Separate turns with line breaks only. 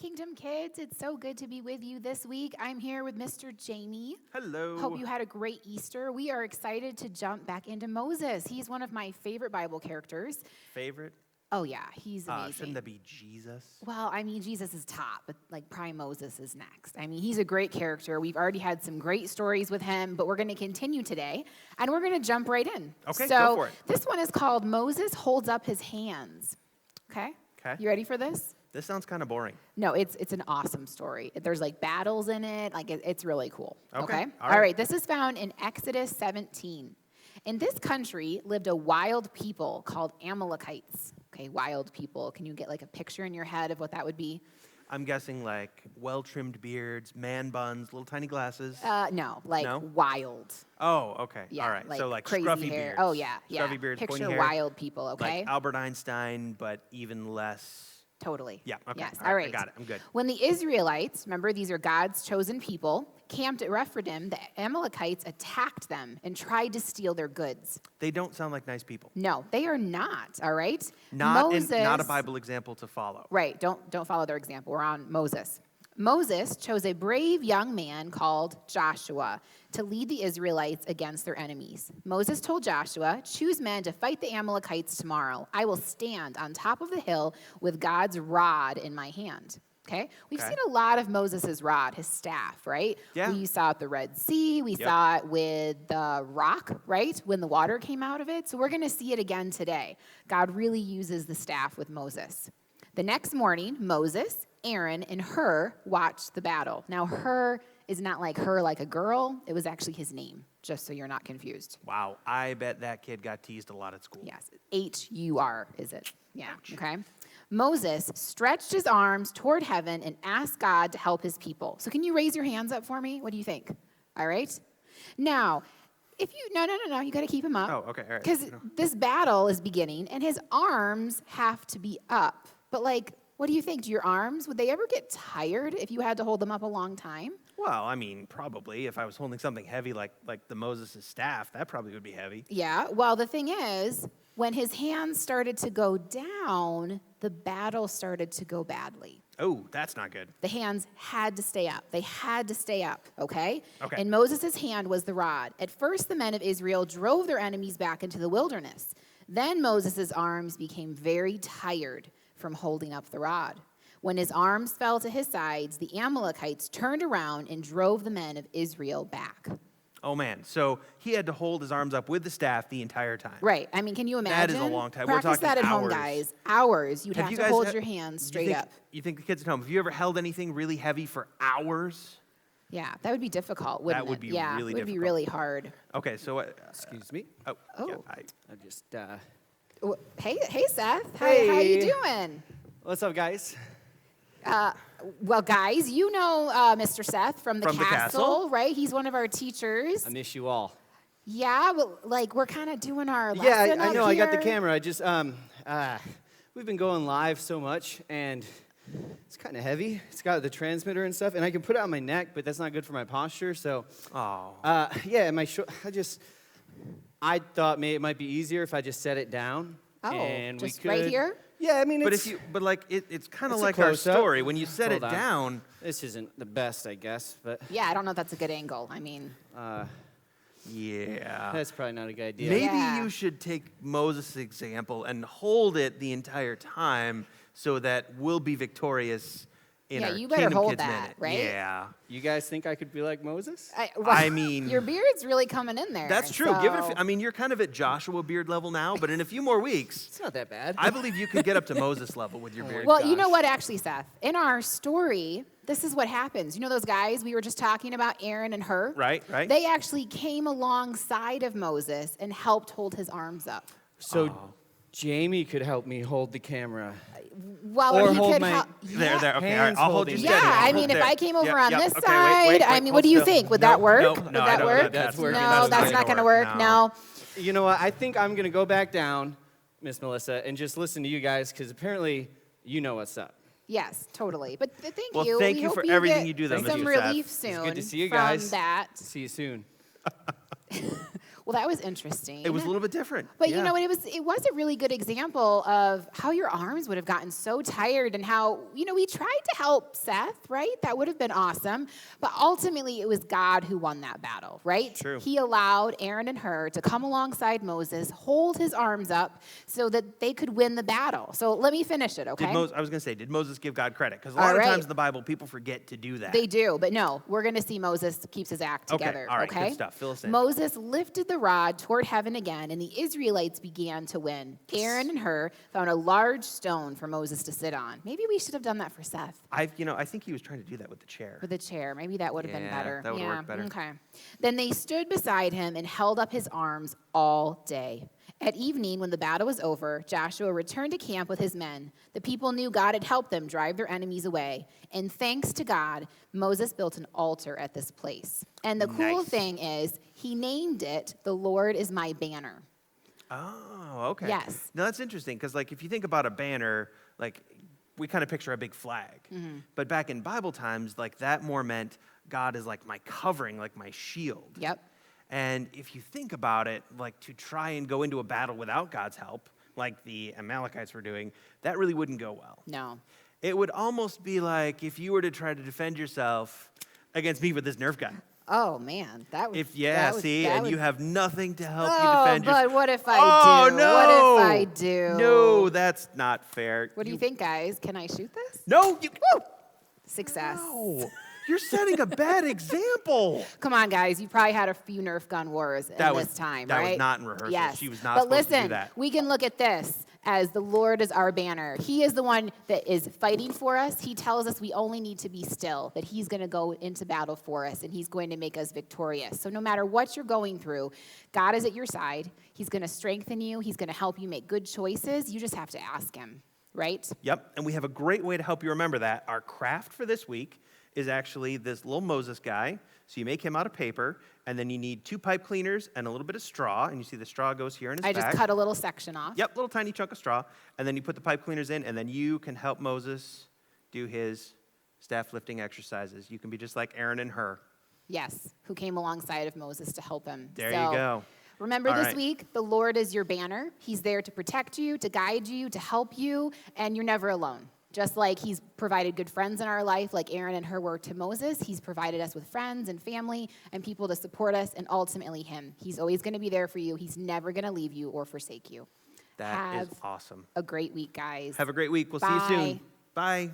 Kingdom Kids. It's so good to be with you this week. I'm here with Mr. Jamie.
Hello.
Hope you had a great Easter. We are excited to jump back into Moses. He's one of my favorite Bible characters.
Favorite?
Oh, yeah, he's amazing.
Shouldn't that be Jesus?
Well, I mean, Jesus is top, but like prime Moses is next. I mean, he's a great character. We've already had some great stories with him, but we're going to continue today, and we're going to jump right in.
Okay,
so
go for it.
This one is called Moses Holds Up His Hands. Okay?
Okay.
You ready for this?
This sounds kind of boring.
No, it's an awesome story. There's like battles in it. Like it's really cool.
Okay.
All right. This is found in Exodus 17. In this country lived a wild people called Amalekites. Okay, wild people. Can you get like a picture in your head of what that would be?
I'm guessing like well-trimmed beards, man buns, little tiny glasses.
No, like
No?
wild.
Oh, okay.
Yeah,
All right. So like
crazy
scruffy
hair.
beards.
Oh yeah, yeah.
Scruffy beards,
Picture
pointy hair.
wild people. Okay.
Like Albert Einstein, but even less.
Totally.
Yeah, okay.
Yes.
All
All
right, I
right.
got it. I'm good.
When the Israelites, remember these are God's chosen people, camped at Rephidim, the Amalekites attacked them and tried to steal their goods.
They don't sound like nice people.
No, they are not. All right.
Not
Moses,
a Bible example to follow.
Right. Don't follow their example. We're on Moses. Moses chose a brave young man called Joshua to lead the Israelites against their enemies. Moses told Joshua, "Choose men to fight the Amalekites tomorrow. I will stand on top of the hill with God's rod in my hand." Okay? We've
Okay.
seen a lot of Moses' rod, his staff, right?
Yeah.
We saw it at the Red Sea. We saw it with the rock, right? When the water came out of it. So we're going to see it again today. God really uses the staff with Moses. The next morning, Moses, Aaron, and Hur watched the battle. Now, Hur is not like her like a girl. It was actually his name, just so you're not confused.
Wow. I bet that kid got teased a lot at school.
Yes, H-U-R is it? Yeah, okay. Moses stretched his arms toward heaven and asked God to help his people. So can you raise your hands up for me? What do you think? All right. Now, if you, no, you got to keep them up.
Oh, okay, all right.
Because this battle is beginning and his arms have to be up. But like, what do you think? Do your arms, would they ever get tired if you had to hold them up a long time?
Well, I mean, probably. If I was holding something heavy like the Moses' staff, that probably would be heavy.
Yeah, well, the thing is, when his hands started to go down, the battle started to go badly.
Oh, that's not good.
The hands had to stay up. They had to stay up, okay?
Okay.
And Moses' hand was the rod. At first, the men of Israel drove their enemies back into the wilderness. Then Moses' arms became very tired from holding up the rod. When his arms fell to his sides, the Amalekites turned around and drove the men of Israel back.
Oh, man. So he had to hold his arms up with the staff the entire time.
Right. I mean, can you imagine?
That is a long time. We're
Practice
talking
that at home,
hours.
guys. Hours. You'd have
you
to
guys
hold
ha-
your hands
you
straight
think-
up.
You think the kids at home, have you ever held anything really heavy for hours?
Yeah, that would be difficult, wouldn't
That would
it?
be
Yeah,
really
it would be
difficult.
really hard.
Okay, so
Excuse me.
oh,
Oh.
yeah,
I just,
Hey, Seth. How
Hey.
you doing?
what's up, guys?
Well, guys, you know Mr. Seth from the
From the castle.
right? He's one of our teachers.
I miss you all.
Yeah, well, like we're kind of doing our
Yeah,
lesson
I
up
know. I got the
here.
camera. I just, we've been going live so much, and it's kind of heavy. It's got the transmitter and stuff, and I can put it on my neck, but that's not good for my posture. So,
Oh.
yeah, I thought maybe it might be easier if I just set it down.
Oh,
and
just
we could,
right here?
Yeah, I mean,
But
it's,
it's kind of
it's a
like our
close-up.
story. When you set
Hold
it
on.
down,
this isn't the best, I guess, but
Yeah, I don't know if that's a good angle. I mean,
yeah.
that's probably not a good idea.
Maybe
Yeah.
you should take Moses' example and hold it the entire time so that we'll be victorious in
Yeah,
our
you better
Kingdom
hold
Kids
that,
Minute.
right?
Yeah.
You guys think I could be like Moses?
I mean-
your beard's really coming in there.
That's true. Give it.
so-
I mean, you're kind of at Joshua beard level now, but in a few more weeks,
It's not that bad.
I believe you could get up to Moses level with your beard.
Well, you know
gosh.
what, actually, Seth? In our story, this is what happens. You know those guys we were just talking about, Aaron and Hur?
Right.
They actually came alongside of Moses and helped hold his arms up.
So Jamie could help me hold the camera.
Well,
Or
he
hold
could
my-
help.
There. Okay. All right.
Hands
I'll hold you
holding.
steady.
Yeah,
I'll
I
hold
mean, if
there.
I came over
Yep,
on
yep.
this
Okay,
side,
wait,
I mean,
hold
what do you
still.
think? Would
No,
that work?
no,
Would
no, I
that
don't
work?
think
That's working.
No, that's not going to work. No.
You know what? I think I'm going to go back down, Miss Melissa, and just listen to you guys because apparently you know what's up.
Yes, totally. But thank
Well,
you.
thank
We
you
hope
for everything
get
you do, though,
some
Mr. Seth.
relief
It's
soon
good to see you
from
guys.
that.
See you soon.
Well, that was interesting.
It was a little bit different.
But
yeah.
it was a really good example of how your arms would have gotten so tired and how, we tried to help Seth, right? That would have been awesome. But ultimately, it was God who won that battle, right?
True.
He allowed Aaron and Hur to come alongside Moses, hold his arms up so that they could win the battle. So let me finish it, okay?
I was going to say, did Moses give God credit? Because a lot of times in the Bible, people forget to do that.
They do, but no, we're going to see Moses keeps his act together,
all right, good stuff. Fill us in.
Moses lifted the rod toward heaven again, and the Israelites began to win. Aaron and Hur found a large stone for Moses to sit on. Maybe we should have done that for Seth.
I think he was trying to do that with the chair.
With the chair. Maybe that would have been better.
That would have worked better.
Okay. Then they stood beside him and held up his arms all day. At evening, when the battle was over, Joshua returned to camp with his men. The people knew God had helped them drive their enemies away. And thanks to God, Moses built an altar at this place. And the cool
Nice.
thing is, he named it, "The Lord is my banner."
Oh, okay.
Yes.
Now, that's interesting because, if you think about a banner, we kind of picture a big flag.
Mm-hmm.
But back in Bible times, that more meant God is like my covering, like my shield.
Yep.
And if you think about it, to try and go into a battle without God's help, like the Amalekites were doing, that really wouldn't go well.
No.
It would almost be like if you were to try to defend yourself against me with this Nerf gun.
Oh, man. That was...
You have nothing to help you
Oh,
defend yourself.
but what if I
Oh,
do?
no.
What if I do?
No, that's not fair.
What do you think, guys? Can I shoot this?
No, you.
Success.
No. You're setting a bad example.
Come on, guys. You probably had a few Nerf gun wars in
That was-
this time,
that
right?
was not in rehearsal.
Yes.
She was not
But
supposed to do
listen,
that.
we can look at this as the Lord is our banner. He is the one that is fighting for us. He tells us we only need to be still, that he's going to go into battle for us, and he's going to make us victorious. So no matter what you're going through, God is at your side. He's going to strengthen you. He's going to help you make good choices. You just have to ask him, right?
Yep, and we have a great way to help you remember that. Our craft for this week is actually this little Moses guy. So you make him out of paper, and then you need 2 pipe cleaners and a little bit of straw, and you see the straw goes here in his
I
back.
just cut a little section off.
Yep, little tiny chunk of straw, and then you put the pipe cleaners in, and then you can help Moses do his staff lifting exercises. You can be just like Aaron and Hur.
Yes, who came alongside of Moses to help him.
There you go.
Remember
All
this
right.
week, the Lord is your banner. He's there to protect you, to guide you, to help you, and you're never alone. Just like he's provided good friends in our life, like Aaron and Hur were to Moses, he's provided us with friends and family and people to support us, and ultimately him. He's always going to be there for you. He's never going to leave you or forsake you.
That is
Have
awesome.
a great week, guys.
Have a great week. We'll see you
Bye.
soon. Bye.